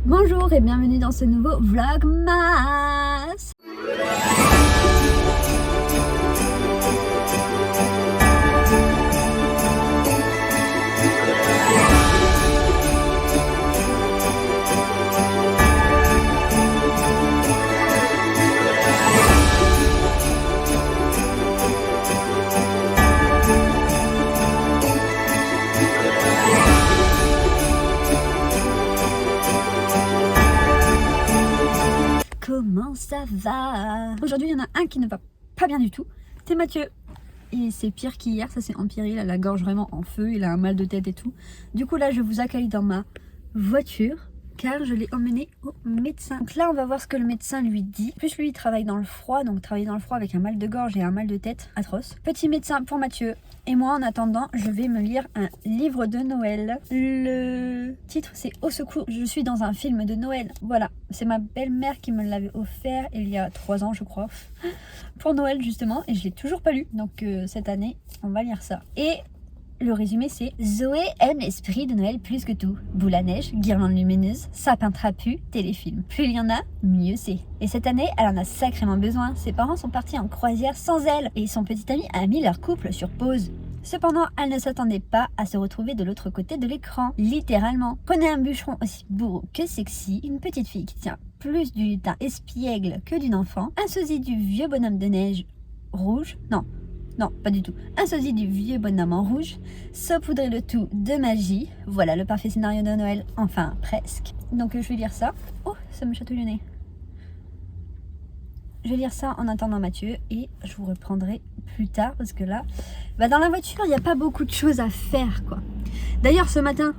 Bonjour et bienvenue dans ce nouveau Vlogmas. Comment ça va? Aujourd'hui, il y en a un qui ne va pas bien du tout. C'est Mathieu. Et c'est pire qu'hier, ça s'est empiré. Il a la gorge vraiment en feu, il a un mal de tête et tout. Du coup, là, je vous accueille dans ma voiture car je l'ai emmené au médecin. Donc là, on va voir ce que le médecin lui dit. En plus, lui, il travaille dans le froid, donc travailler dans le froid avec un mal de gorge et un mal de tête atroce. Petit médecin pour Mathieu. Et moi, en attendant, je vais me lire un livre de Noël. Le titre, c'est Au secours, je suis dans un film de Noël. Voilà, c'est ma belle-mère qui me l'avait offert il y a 3 ans, je crois, pour Noël justement. Et je l'ai toujours pas lu. Donc cette année, on va lire ça. Et le résumé, c'est Zoé aime l'esprit de Noël plus que tout. Boule à neige, guirlande lumineuse, sapin trapu, téléfilm. Plus il y en a, mieux c'est. Et cette année, elle en a sacrément besoin. Ses parents sont partis en croisière sans elle et son petit ami a mis leur couple sur pause. Cependant, elle ne s'attendait pas à se retrouver de l'autre côté de l'écran, littéralement. Prenez un bûcheron aussi bourreau que sexy, une petite fille qui tient plus du teint espiègle que d'une enfant, un sosie du vieux bonhomme de neige rouge, non, pas du tout. Un sosie du vieux bonhomme en rouge, saupoudrer le tout de magie. Voilà le parfait scénario de Noël, enfin presque. Donc je vais lire ça. Oh, ça me chatouille le nez. Je vais lire ça en attendant Mathieu et je vous reprendrai plus tard parce que là, dans la voiture, il n'y a pas beaucoup de choses à faire quoi. D'ailleurs, ce matin,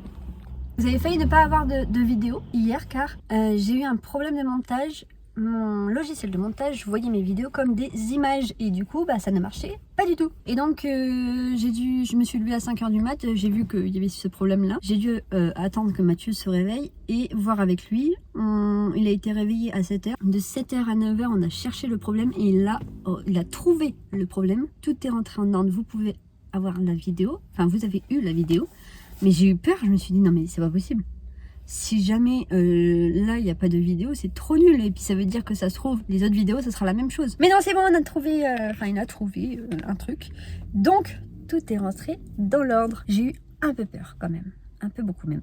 vous avez failli ne pas avoir de vidéo hier car j'ai eu un problème de montage. Mon logiciel de montage voyait mes vidéos comme des images et du coup ça ne marchait pas du tout. Et donc je me suis levée à 5h du mat, j'ai vu qu'il y avait ce problème là. J'ai dû attendre que Mathieu se réveille et voir avec lui. Il a été réveillé à 7h. De 7h à 9h on a cherché le problème et il a trouvé le problème. Tout est rentré en ordre, vous pouvez avoir la vidéo, enfin vous avez eu la vidéo. Mais j'ai eu peur, je me suis dit non mais c'est pas possible. Si jamais là il n'y a pas de vidéo, c'est trop nul. Et puis ça veut dire que ça se trouve, les autres vidéos, ça sera la même chose. Mais non, c'est bon, on a trouvé, il a trouvé un truc. Donc, tout est rentré dans l'ordre. J'ai eu un peu peur quand même. Un peu beaucoup même.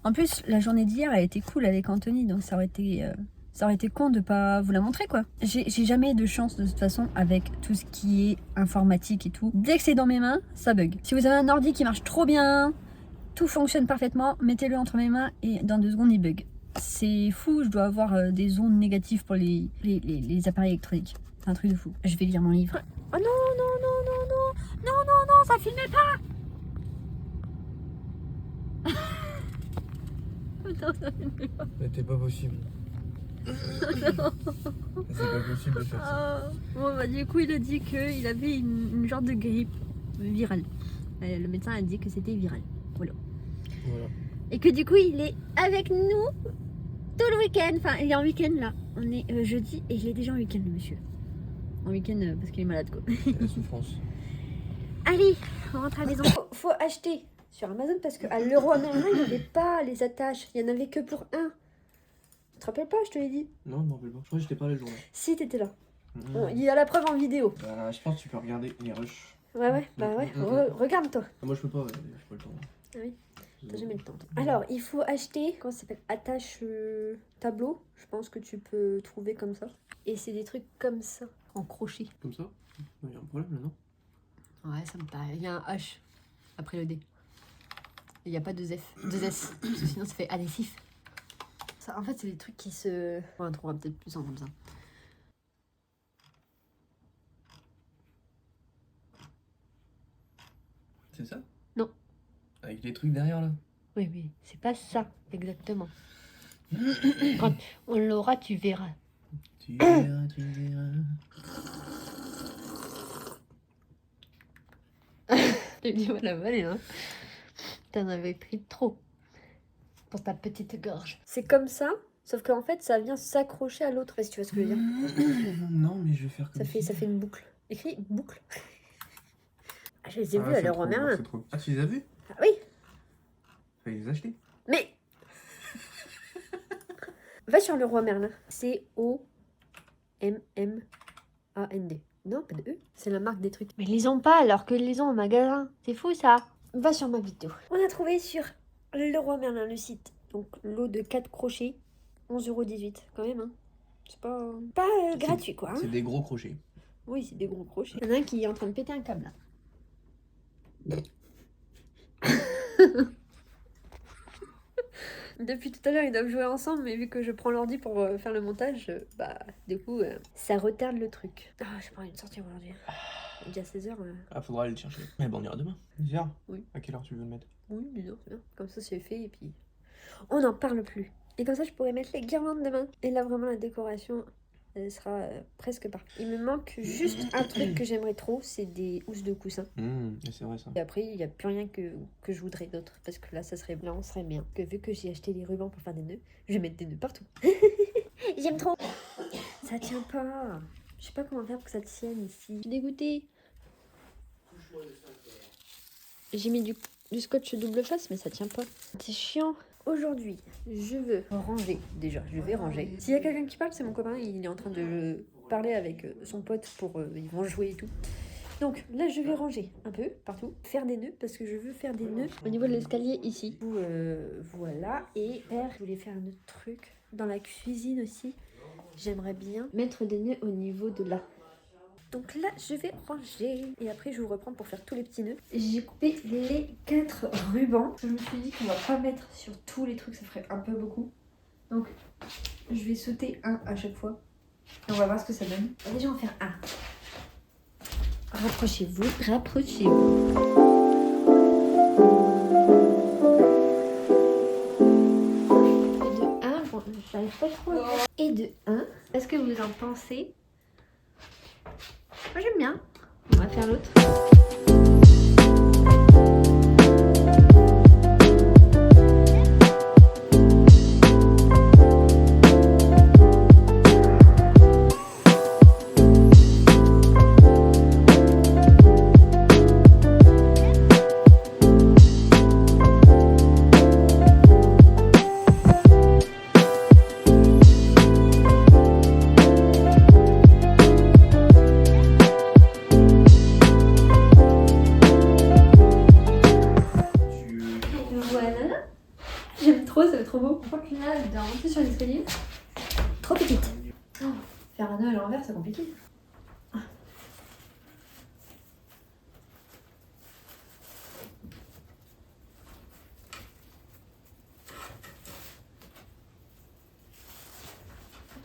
En plus, la journée d'hier, elle était cool avec Anthony. Donc ça aurait été con de pas vous la montrer quoi. J'ai jamais de chance de toute façon avec tout ce qui est informatique et tout. Dès que c'est dans mes mains, ça bug. Si vous avez un ordi qui marche trop bien, tout fonctionne parfaitement, mettez-le entre mes mains et dans 2 secondes il bug. C'est fou, je dois avoir des ondes négatives pour les appareils électroniques. C'est un truc de fou. Je vais lire mon livre. Oh non, non, non, non, non, non, non, non, ça filmait pas. Non, ça filmait pas. C'était pas possible. Non. C'est pas possible de faire ça. Bon, du coup, il a dit qu'il avait une genre de grippe virale. Le médecin a dit que c'était viral. Voilà. Et que du coup il est avec nous tout le week-end. Enfin il est en week-end là. On est jeudi et il est déjà en week-end le monsieur. En week-end parce qu'il est malade quoi. La souffrance. Allez, on rentre à la maison. Faut acheter sur Amazon parce qu'à Leroy Merlin il n'y avait pas les attaches. Il n'y en avait que pour un. Tu te rappelles pas, je te l'ai dit? Non, je m'en rappelle pas. Je crois que j'étais pas là le jour-là. Si t'étais là. Bon, il y a la preuve en vidéo. Je pense que tu peux regarder les rushs. Ouais, regarde toi. Moi je peux pas, j'ai pas le temps. Ah oui. T'as jamais le temps. Alors, il faut acheter, comment ça s'appelle, attache tableau. Je pense que tu peux trouver comme ça. Et c'est des trucs comme ça, en crochet. Comme ça? Il y a un problème là, non? Ouais, ça me paraît. Il y a un H après le D. Il n'y a pas deux F, deux S. Parce que sinon, ça fait adhésif. Ça, en fait, c'est des trucs qui se... On en trouvera peut-être plus en comme ça. C'est ça? Non. Avec les trucs derrière là? Oui, c'est pas ça, exactement. Quand on l'aura, tu verras. Tu verras, tu verras. J'ai du mal à avaler, hein. T'en avais pris trop pour ta petite gorge. C'est comme ça, sauf qu'en fait, ça vient s'accrocher à l'autre. Si tu vois ce que je veux dire. Non, mais je vais faire comme Ça fait une boucle. Écrit boucle. Je les ai vus à Leroy Merlin. Ah, tu les as vus? Ah oui. Fallait les acheter. Mais Va sur Leroy Merlin. C-O-M-M-A-N-D. Non, pas de E. C'est la marque des trucs. Mais ils les ont pas alors qu'ils les ont au magasin. C'est fou ça. Va sur ma vidéo. On a trouvé sur Leroy Merlin le site. Donc lot de 4 crochets. 11,18 € quand même. Hein. C'est pas gratuit quoi. Hein. C'est des gros crochets. Oui, c'est des gros crochets. Il y en a un qui est en train de péter un câble là. Depuis tout à l'heure, ils doivent jouer ensemble, mais vu que je prends l'ordi pour faire le montage, du coup, ça retarde le truc. Ah, j'ai pas envie de sortir aujourd'hui. Il est déjà 16h. Ah, faudra aller le chercher. Mais bon, on ira demain. 10h. Oui. À quelle heure tu veux le mettre? Oui, mais non, c'est bien. Comme ça, c'est fait, et puis... On n'en parle plus. Et comme ça, je pourrais mettre les guirlandes demain. Et là, vraiment, la décoration... Elle sera presque parfaite. Il me manque juste un truc que j'aimerais trop, c'est des housses de coussin. C'est vrai ça. Et après, il n'y a plus rien que je voudrais d'autre. Parce que là, on serait bien. Que vu que j'ai acheté les rubans pour faire des nœuds, je vais mettre des nœuds partout. J'aime trop. Ça tient pas. Je sais pas comment faire pour que ça tienne ici. Je suis dégoûtée. J'ai mis du scotch double face, mais ça tient pas. C'est chiant. Aujourd'hui, je veux ranger. Déjà, je vais ranger. S'il y a quelqu'un qui parle, c'est mon copain. Il est en train de parler avec son pote pour... ils vont jouer et tout. Donc là, je vais ranger un peu partout. Faire des nœuds, parce que je veux faire des nœuds au niveau de l'escalier ici. Voilà. Et je voulais faire un autre truc. Dans la cuisine aussi, j'aimerais bien mettre des nœuds au niveau de là. Donc là, je vais ranger. Et après, je vais vous reprendre pour faire tous les petits nœuds. J'ai coupé les 4 rubans. Je me suis dit qu'on va pas mettre sur tous les trucs, ça ferait un peu beaucoup. Donc, je vais sauter un à chaque fois. Et on va voir ce que ça donne. On va déjà en faire un. Rapprochez-vous, rapprochez-vous. De 1, bon, j'arrive pas trop. Et de 1, est-ce que vous en pensez? Moi j'aime bien. On va faire l'autre. Ça va être trop beau. Je crois que là, elle doit monter sur l'escalier. Trop petite. Oh, faire un nœud à l'envers, c'est compliqué.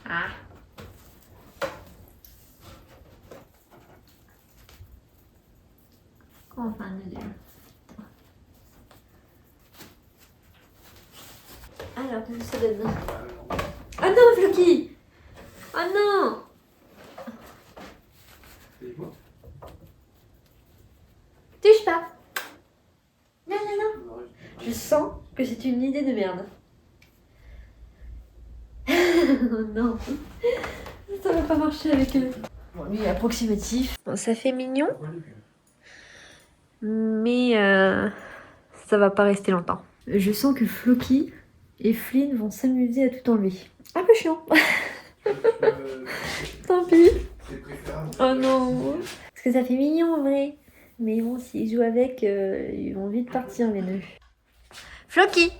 Ah. Comment on fait un nœud déjà? Alors, qu'est-ce que ça donne? Ah non, Floki! Ah non! Touche pas! Non, non, non! Je sens que c'est une idée de merde. Oh non! Ça va pas marcher avec eux. Bon, lui, il est approximatif. Bon, ça fait mignon. Mais ça va pas rester longtemps. Je sens que Floki et Flynn vont s'amuser à tout enlever. Un peu chiant. Tant pis. Oh non. Parce que ça fait mignon en vrai. Mais bon, s'ils jouent avec, ils vont vite partir les nœuds. Floki.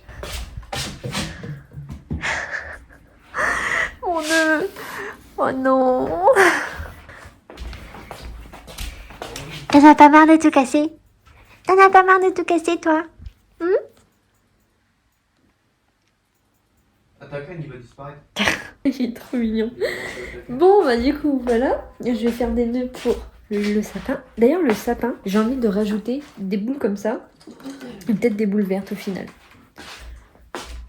Mon nœud. Oh non. T'en as pas marre de tout casser? T'en as pas marre de tout casser, toi? Attaquant, il va disparaître. Il est trop mignon. Bon, bah du coup, voilà. Je vais faire des nœuds pour le sapin. D'ailleurs, le sapin, j'ai envie de rajouter des boules comme ça. Et peut-être des boules vertes au final.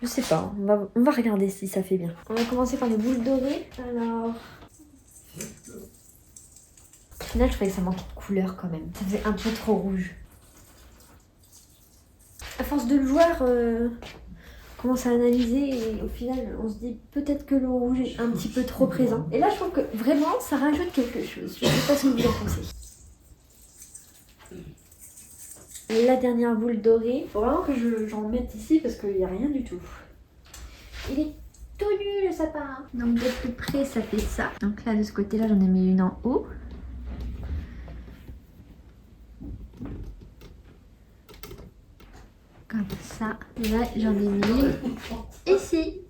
Je sais pas, on va regarder si ça fait bien. On va commencer par les boules dorées. Alors... Au final, je trouvais que ça manquait de couleur quand même. Ça faisait un peu trop rouge. À force de le voir... commence à analyser et au final on se dit peut-être que le rouge est un petit peu trop présent. Et là je trouve que vraiment ça rajoute quelque chose. Je sais pas ce que vous en pensez. La dernière boule dorée. Faut vraiment que j'en mette ici parce qu'il n'y a rien du tout. Il est tout nul le sapin. sapin. Donc de plus près, ça fait ça. Donc là, de ce côté-là, j'en ai mis une en haut. Comme ça. Là, j'en ai mis ici.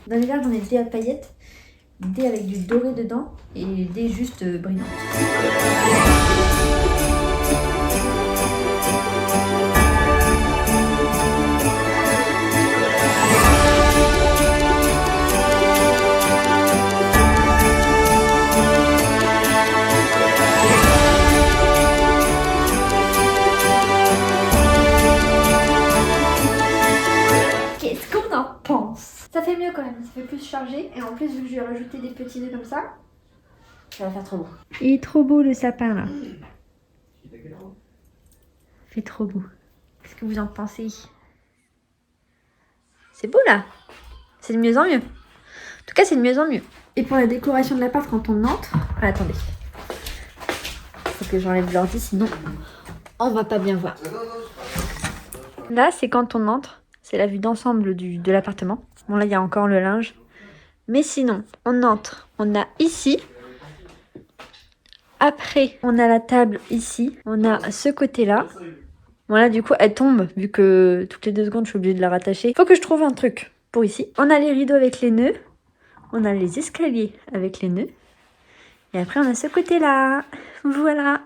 Dans les verres, j'en ai des à paillettes, des avec du doré dedans et des juste brillantes. Qu'est-ce qu'on en pense? Ça fait mieux quand même, ça fait plus chargé. Et en plus, vu que je vais rajouter des petits nœuds comme ça, ça va faire trop beau. Il est trop beau le sapin là. Il fait trop beau. Qu'est-ce que vous en pensez? C'est beau là. C'est de mieux en mieux. En tout cas, c'est de mieux en mieux. Et pour la décoration de l'appart quand on entre... Ah, attendez. Faut que j'enlève l'ordi, sinon on va pas bien voir. Là, c'est quand on entre. C'est la vue d'ensemble de l'appartement. Bon, là, il y a encore le linge. Mais sinon, on entre. On a ici. Après, on a la table ici. On a ce côté-là. Bon, là, du coup, elle tombe. Vu que toutes les 2 secondes, je suis obligée de la rattacher. Faut que je trouve un truc pour ici. On a les rideaux avec les nœuds. On a les escaliers avec les nœuds. Et après, on a ce côté-là. Voilà.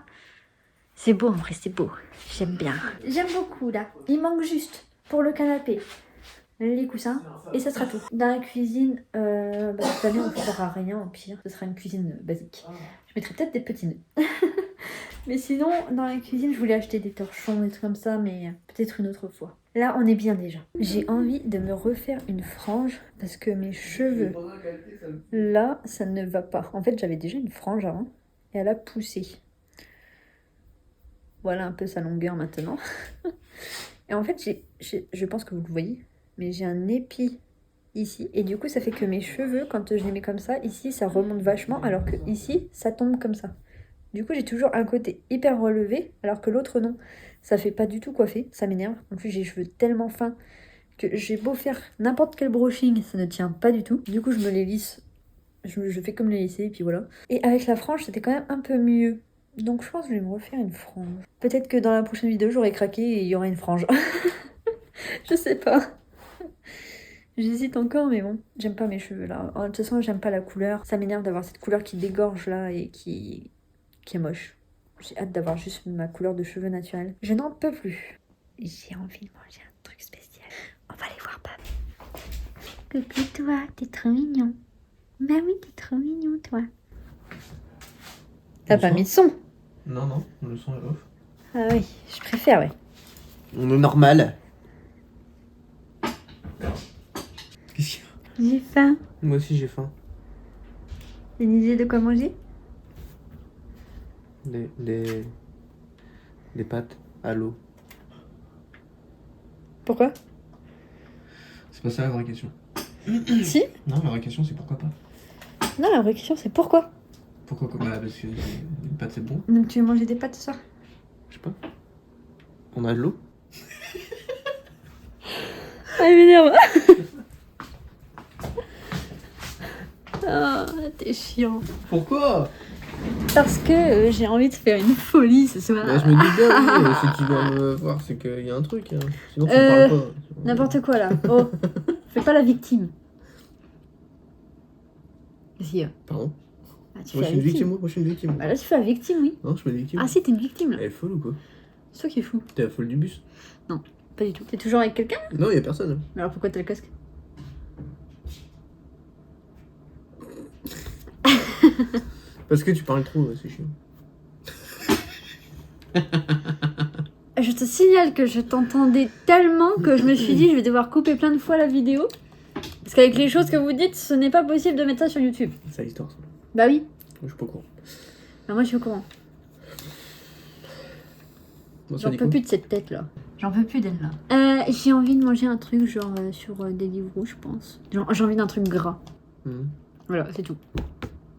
C'est beau, en vrai, c'est beau. J'aime bien. J'aime beaucoup, là. Il manque juste, pour le canapé, les coussins, et ça sera tout. Dans la cuisine, cette année, on ne fera rien, au pire. Ce sera une cuisine basique. Je mettrai peut-être des petits nœuds. Mais sinon, dans la cuisine, je voulais acheter des torchons, des trucs comme ça, mais peut-être une autre fois. Là, on est bien déjà. J'ai envie de me refaire une frange, parce que mes cheveux, là, ça ne va pas. En fait, j'avais déjà une frange avant, et elle a poussé. Voilà un peu sa longueur maintenant. Et en fait, je pense que vous le voyez, mais j'ai un épi ici. Et du coup, ça fait que mes cheveux, quand je les mets comme ça, ici, ça remonte vachement, alors que ici, ça tombe comme ça. Du coup, j'ai toujours un côté hyper relevé, alors que l'autre, non. Ça fait pas du tout coiffer, ça m'énerve. En plus, j'ai les cheveux tellement fins que j'ai beau faire n'importe quel brushing, ça ne tient pas du tout. Du coup, je me les lisse. Je fais comme les lisser, et puis voilà. Et avec la frange, c'était quand même un peu mieux. Donc je pense que je vais me refaire une frange. Peut-être que dans la prochaine vidéo, j'aurai craqué et il y aura une frange. Je sais pas. J'hésite encore, mais bon, j'aime pas mes cheveux là. De toute façon, j'aime pas la couleur. Ça m'énerve d'avoir cette couleur qui dégorge là et qui est moche. J'ai hâte d'avoir juste ma couleur de cheveux naturelle. Je n'en peux plus. J'ai envie de manger un truc spécial. On va aller voir Pam. Coucou toi, t'es trop mignon. Bah oui, t'es trop mignon toi. T'as pas mis de son? Non, non, le son est off. Ah oui, je préfère, ouais. On est normal. Qu'est-ce qu'il y a? J'ai faim. Moi aussi j'ai faim. T'as une idée de quoi manger? Des pâtes à l'eau. Pourquoi? C'est pas ça la vraie question. Si? Non, la vraie question c'est pourquoi pas. Non, la vraie question c'est pourquoi? Pourquoi bah, parce que les pâtes c'est bon. Donc tu veux manger des pâtes ce soir? Je sais pas. On a de l'eau. Ah, il m'énerve. Oh, t'es chiant. Pourquoi? Parce que j'ai envie de faire une folie ce soir. Bah, je me dis bien, oui, ceux qui doivent me voir, c'est qu'il y a un truc. Hein. Sinon, tu parles pas. N'importe quoi là. Oh, fais pas la victime. Si. Pardon? Ah, tu Moi fais je suis la une victime, moi je suis une victime. Bah là tu fais la victime, oui. Non, je suis pas une victime. Ah si, t'es une victime là. Elle est folle ou quoi? C'est toi qui es fou. T'es la folle du bus? Pas du tout. T'es toujours avec quelqu'un? Non, y a personne. Mais alors pourquoi t'as le casque? Parce que tu parles trop, c'est chiant. Je te signale que je t'entendais tellement que je me suis dit je vais devoir couper plein de fois la vidéo. Parce qu'avec les choses que vous dites, ce n'est pas possible de mettre ça sur YouTube. C'est l'histoire ça. Bah oui. Je suis pas au courant. Bah moi je suis au courant. Bon, ça J'en dit peux quoi? plus de cette tête là. J'en peux plus d'elle là. J'ai envie de manger un truc genre sur des livres, je pense. Genre, j'ai envie d'un truc gras. Voilà, c'est tout.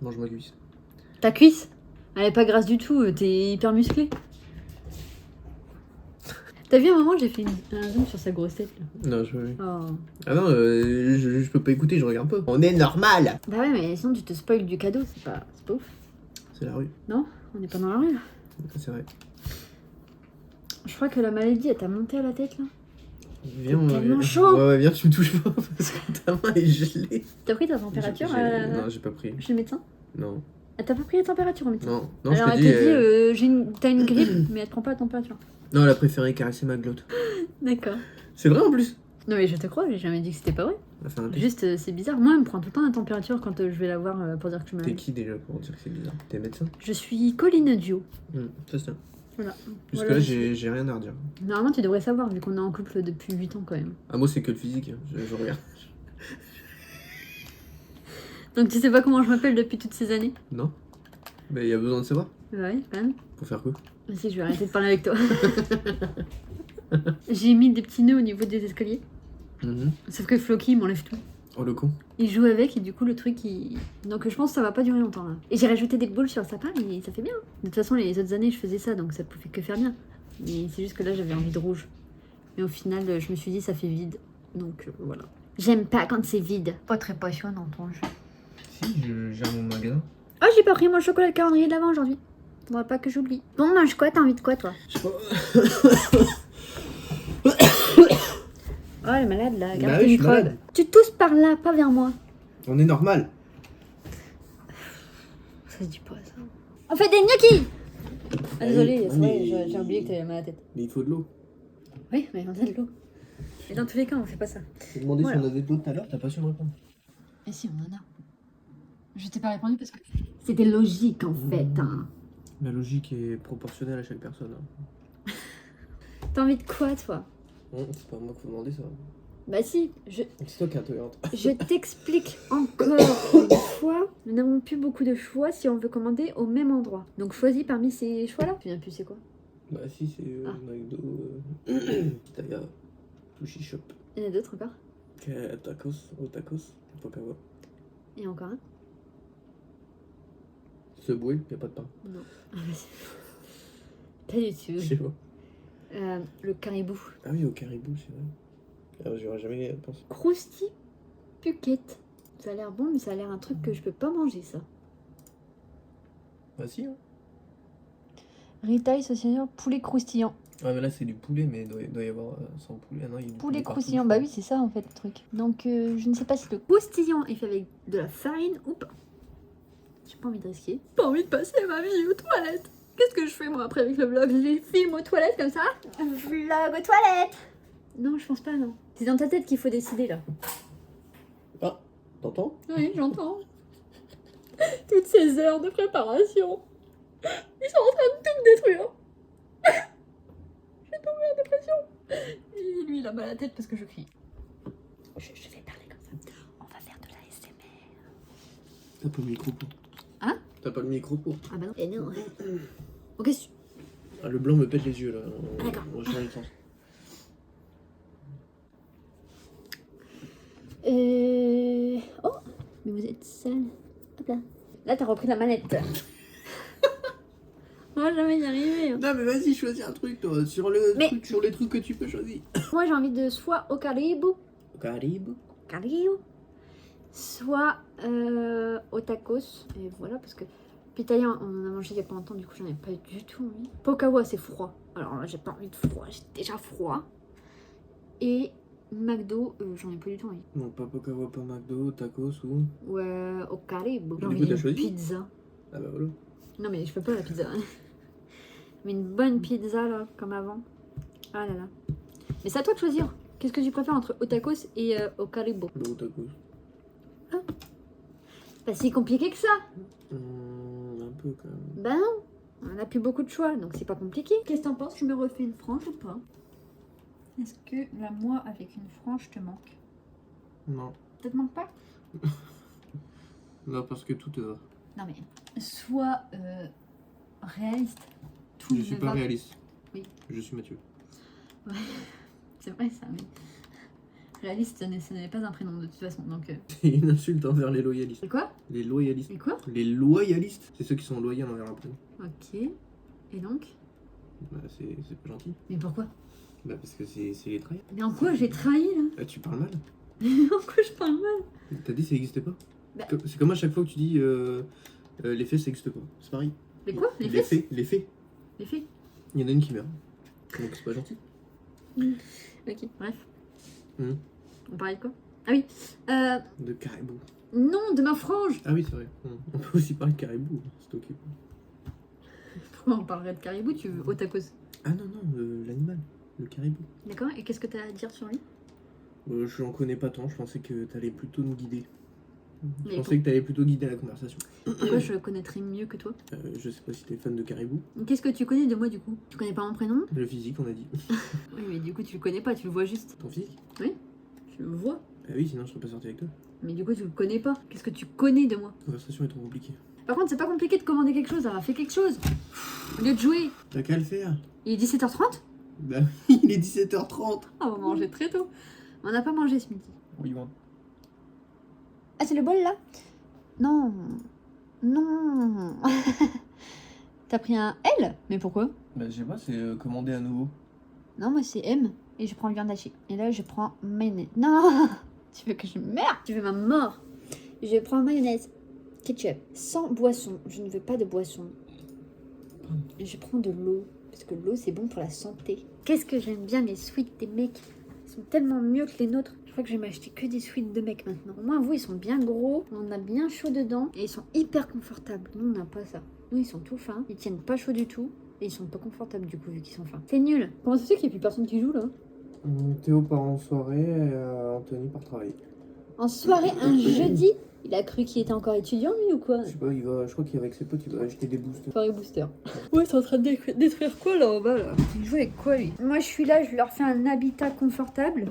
Mange ma cuisse. Ta cuisse? Elle est pas grasse du tout, t'es hyper musclé. T'as vu un moment, j'ai fait un zoom sur sa grosse tête là. Non, je veux. Oh. Ah non, je peux pas écouter, je regarde pas. On est normal. Bah ouais, mais sinon tu te spoil du cadeau, c'est pas ouf. C'est la rue. Non, on n'est pas dans la rue là. C'est vrai. Je crois que la maladie, elle t'a monté à la tête là. Viens, C'est tellement chaud. Ouais, viens, tu me touches pas parce que ta main est gelée. T'as pris ta température Non, j'ai pas pris. chez le médecin? Non. Ah, t'as pas pris la température au médecin? Non, non, Alors je elle te t'a dis. dit, t'as une grippe, mais elle te prend pas la température. Non, elle a préféré caresser ma glotte. D'accord. C'est vrai en plus. Non mais je te crois, j'ai jamais dit que c'était pas vrai. On a fait un test. Juste, c'est bizarre. Moi, elle me prend tout le temps la température quand je vais la voir pour dire que je suis T'es malade. qui déjà pour dire que c'est bizarre? T'es médecin? Je suis Colline Dio. Ça c'est. Voilà. Jusque Voilà, là, je suis- j'ai rien à redire. Normalement, tu devrais savoir, vu qu'on est en couple depuis 8 ans quand même. Ah, moi, c'est que le physique. Hein. Je regarde. Donc tu sais pas comment je m'appelle depuis toutes ces années? Non? Mais il y a besoin de savoir. Ouais, quand même. Pour faire quoi? Mais si, je vais arrêter de parler avec toi. J'ai mis des petits nœuds au niveau des escaliers. Sauf que Floki, il m'enlève tout. Oh, le con. Il joue avec et du coup, le truc, il... Donc je pense que ça va pas durer longtemps là. Et j'ai rajouté des boules sur le sapin et ça fait bien. De toute façon, les autres années, je faisais ça, donc ça pouvait que faire bien. Mais c'est juste que là, j'avais envie de rouge. Mais au final, je me suis dit, ça fait vide. Donc voilà. J'aime pas quand c'est vide. Pas très passionnant ton jeu. Si, j'ai mon magasin. Oh, j'ai pas pris mon chocolat de calendrier de l'avant aujourd'hui. Faudra pas que j'oublie. Bon, mange quoi? T'as envie de quoi, toi? Je sais pas. Oh, elle est malade là. Bah Garde oui, tes je suis microbes. malade. Tu tousses par là, pas vers moi. On est normal. Ça se dit pas ça. On fait des gnocchis! Ah, désolée, oui, c'est vrai, mais- j'ai oublié que t'avais mal à la tête. Mais il faut de l'eau. Oui, mais on a de l'eau. Et dans tous les cas, on fait pas ça. J'ai demandé Voilà. si on avait de l'eau tout à l'heure, t'as pas su me répondre. Et si, on en a. Je t'ai pas répondu parce que. C'était logique en fait. Hein. La logique est proportionnelle à chaque personne. Hein. T'as envie de quoi, toi? C'est pas moi qu'il faut demander ça. Bah si, C'est toi qui es intolerante. je t'explique encore une fois. Nous n'avons plus beaucoup de choix si on veut commander au même endroit. Donc choisis parmi ces choix-là. Tu viens plus, c'est quoi? Bah si, c'est Ah. McDo, Taya, Sushi Shop, Il y en a d'autres encore. Tacos, au Tacos, Pokawa. Et encore un? Subway, y'a pas de pain. Non. Ah, bah, pas du Je tout. sais pas. Le caribou. Ah oui, au Caribou, c'est vrai. Alors j'aurais jamais pensé. Krusty Puquette. Ça a l'air bon, mais ça a l'air un truc que je peux pas manger, ça. Bah si, hein. Retail saucière poulet croustillant. Ah mais là c'est du poulet, mais il doit y avoir sans poulet. Ah non, il y a du Poulet partout, croustillant, je bah crois. oui, c'est ça en fait le truc. Donc je ne sais pas si le croustillant est fait avec de la farine ou pas. J'ai pas envie de risquer. Pas envie de passer ma vie aux toilettes. Qu'est-ce que je fais moi après avec le vlog? Je les filme aux toilettes comme ça? Vlog aux toilettes! Non, je pense pas, non. C'est dans ta tête qu'il faut décider là. Ah, t'entends? Oui, j'entends. Toutes ces heures de préparation. Ils sont en train de tout me détruire. J'ai tombé en dépression. Et lui, il a mal à la tête parce que je crie. Je vais parler comme ça. On va faire de la SMR. T'as pas le micro pour. Hein? T'as pas le micro pour. Ah bah non. Et non. Ok, Ah, le blanc me pète les yeux là. Ah, d'accord. On va changer de sens. Oh, mais vous êtes sale. Hop là. Là, t'as repris la manette. On va jamais y arriver. Hein. Non mais vas-y, choisis un truc toi. Sur les trucs que tu peux choisir. Moi, j'ai envie de soit au caribou. Caribou. Caribou. Soit au tacos. Et voilà, parce que pitalien, on en a mangé il y a pas longtemps, du coup, j'en ai pas du tout envie. Pokawa, c'est froid. Alors là, j'ai pas envie de froid, j'ai déjà froid. Et McDo, j'en ai pas du tout envie. Donc pas Pokawa, pas McDo, Tacos ou. Ouais, au caribou. J'ai Du envie coup, t'as d'une choisi pizza. Ah bah voilà. Non, mais je peux pas la pizza. Mais une bonne pizza, là, comme avant. Ah là là. Mais c'est à toi de choisir. Qu'est-ce que tu préfères entre au tacos et au caribou? Le Tacos. Pas si compliqué que ça. Un peu quand même. Ben non, on a plus beaucoup de choix, donc c'est pas compliqué. Qu'est-ce que t'en penses? Je me refais une frange ou pas? Est-ce que la moi avec une frange te manque? Non. Ça te manque pas? Non, parce que tout te va. Non mais, soit réaliste. Tout Je suis me pas va. réaliste. Oui. Je suis Mathieu. Ouais, c'est vrai ça, mais réaliste, ce n'est pas un prénom de toute façon, donc... C'est une insulte envers les loyalistes. C'est quoi? Les loyalistes. Et quoi? Les loyalistes, c'est ceux qui sont loyaux envers un prénom. Ok. Et donc? Bah, c'est pas gentil. Mais pourquoi? Bah parce que c'est les traits. Mais en quoi j'ai trahi là? Ah, tu parles mal. En quoi je parle mal? T'as dit ça n'existe pas. Bah. C'est comme à chaque fois que tu dis les faits ça n'existe pas. C'est pareil. Les quoi? Les Les fesses? faits. Les faits. Les faits? Il y en a une qui meurt. Donc c'est pas gentil. Ok, bref. Mhm. On parlait de quoi? Ah oui. De caribou. Non, de ma frange. Ah oui, c'est vrai. On peut aussi parler de caribou. C'est ok. Pourquoi on parlerait de caribou? Tu veux Otakos? Ah non, non, l'animal. Le caribou. D'accord, et qu'est-ce que t'as à dire sur lui? Je n'en connais pas tant. Je pensais que t'allais plutôt me guider. Je Mais pensais que t'allais plutôt guider la conversation. pourquoi je le connaîtrais mieux que toi? Je sais pas si t'es fan de caribou. Qu'est-ce que tu connais de moi du coup? Tu connais pas mon prénom? Le physique, on a dit. Oui, mais du coup tu le connais pas, tu le vois juste. Ton physique? Tu le vois. Ah oui, sinon je serais pas sorti avec toi. Mais du coup tu le connais pas. Qu'est-ce que tu connais de moi? La conversation est trop compliquée. Par contre, c'est pas compliqué de commander quelque chose, alors fais quelque chose. Au lieu de jouer. T'as qu'à le faire. Il est 17h30? Bah oui, il est 17h30. Ah, on va manger très tôt. On n'a pas mangé ce midi. Oui, Ah, c'est le bol là? Non. Non. T'as pris un L? Mais pourquoi? Bah je sais pas, c'est commandé à nouveau. Non, moi c'est M et je prends viande hachée. Et là, je prends mayonnaise. Non. Tu veux que je meure? Tu veux ma mort? Je prends mayonnaise, ketchup, sans boisson. Je ne veux pas de boisson. Je prends de l'eau, parce que l'eau c'est bon pour la santé. Qu'est-ce que j'aime bien les sweats des mecs. Ils sont tellement mieux que les nôtres. Je crois que je vais m'acheter que des sweats de mecs maintenant. Au moins vous, ils sont bien gros, on a bien chaud dedans et ils sont hyper confortables. Nous, on n'a pas ça. Nous, ils sont tout fins, ils tiennent pas chaud du tout et ils sont pas confortables du coup vu qu'ils sont fins. C'est nul. Comment ça se fait qu'il n'y a plus personne qui joue là? Théo part en soirée et Anthony part travailler. En soirée, un jeudi? Il a cru qu'il était encore étudiant lui ou quoi? Je sais pas, je crois qu'avec ses potes, il va acheter des boosts. Soirée booster. Ouais, c'est en train de détruire quoi là en bas là? Il joue avec quoi lui? Moi je suis là, je leur fais un habitat confortable.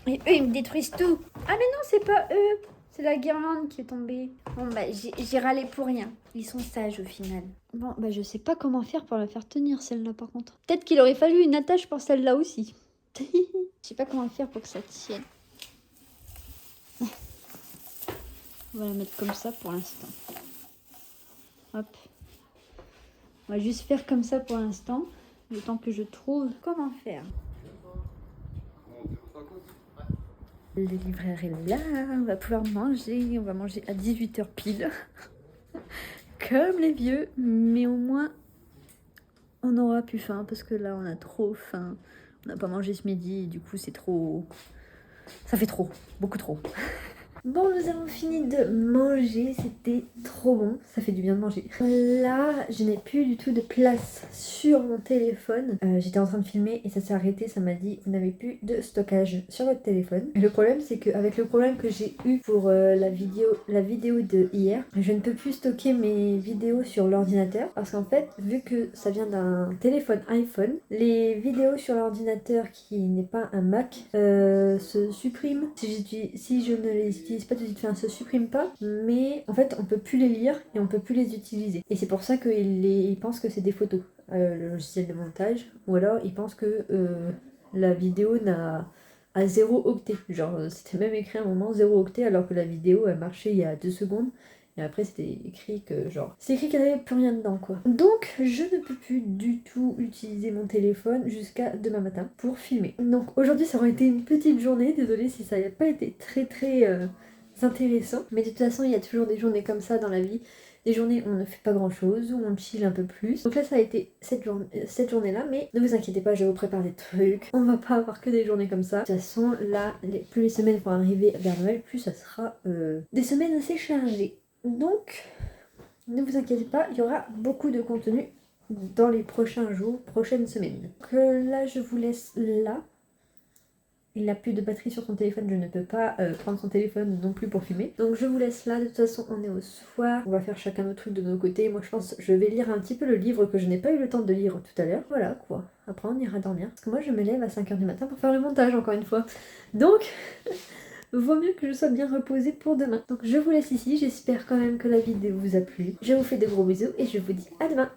Et eux ils me détruisent tout. Ah mais non, c'est pas eux. C'est la guirlande qui est tombée. Bon bah j'ai râlé pour rien. Ils sont sages au final. Bon bah je sais pas comment faire pour la faire tenir celle-là par contre. Peut-être qu'il aurait fallu une attache pour celle-là aussi. Je sais pas comment faire pour que ça tienne. On va la mettre comme ça pour l'instant. Hop. On va juste faire comme ça pour l'instant. Le temps que je trouve comment faire. Le livreur est là. On va pouvoir manger. On va manger à 18h pile. Comme les vieux. Mais au moins, on aura plus faim. Parce que là, on a trop faim. On n'a pas mangé ce midi. Et du coup, c'est trop... Ça fait trop. Beaucoup trop. Bon, nous avons fini de manger, c'était trop bon, ça fait du bien de manger. Là, je n'ai plus du tout de place sur mon téléphone. J'étais en train de filmer et ça s'est arrêté, ça m'a dit vous n'avez plus de stockage sur votre téléphone. Et le problème c'est qu'avec le problème que j'ai eu pour la vidéo de hier, je ne peux plus stocker mes vidéos sur l'ordinateur parce qu'en fait, vu que ça vient d'un téléphone iPhone, les vidéos sur l'ordinateur qui n'est pas un Mac se suppriment si je ne les utilise pas tout de suite, enfin, ça se supprime pas, mais en fait on peut plus les lire et on peut plus les utiliser. Et c'est pour ça qu'ils pensent que c'est des photos, le logiciel de montage, ou alors ils pensent que la vidéo n'a à 0 octet. Genre c'était même écrit à un moment 0 octet alors que la vidéo elle marchait il y a 2 secondes. Et après c'était écrit que genre... C'est écrit qu'il n'y avait plus rien dedans quoi. Donc je ne peux plus du tout utiliser mon téléphone jusqu'à demain matin pour filmer. Donc aujourd'hui ça aurait été une petite journée. Désolée si ça n'a pas été très intéressant. Mais de toute façon il y a toujours des journées comme ça dans la vie. Des journées où on ne fait pas grand chose, où on chill un peu plus. Donc là ça a été cette journée-là, mais ne vous inquiétez pas, je vous prépare des trucs. On va pas avoir que des journées comme ça. De toute façon là, plus les semaines vont arriver vers Noël, plus ça sera des semaines assez chargées. Donc, ne vous inquiétez pas, il y aura beaucoup de contenu dans les prochains jours, prochaines semaines. Donc là, je vous laisse là. Il n'a plus de batterie sur son téléphone, je ne peux pas prendre son téléphone non plus pour filmer. Donc je vous laisse là, de toute façon on est au soir. On va faire chacun notre truc de nos côtés. Moi je pense que je vais lire un petit peu le livre que je n'ai pas eu le temps de lire tout à l'heure. Voilà quoi. Après on ira dormir. Parce que moi je me lève à 5h du matin pour faire le montage encore une fois. Donc... vaut mieux que je sois bien reposée pour demain. Donc je vous laisse ici, j'espère quand même que la vidéo vous a plu. Je vous fais de gros bisous et je vous dis à demain.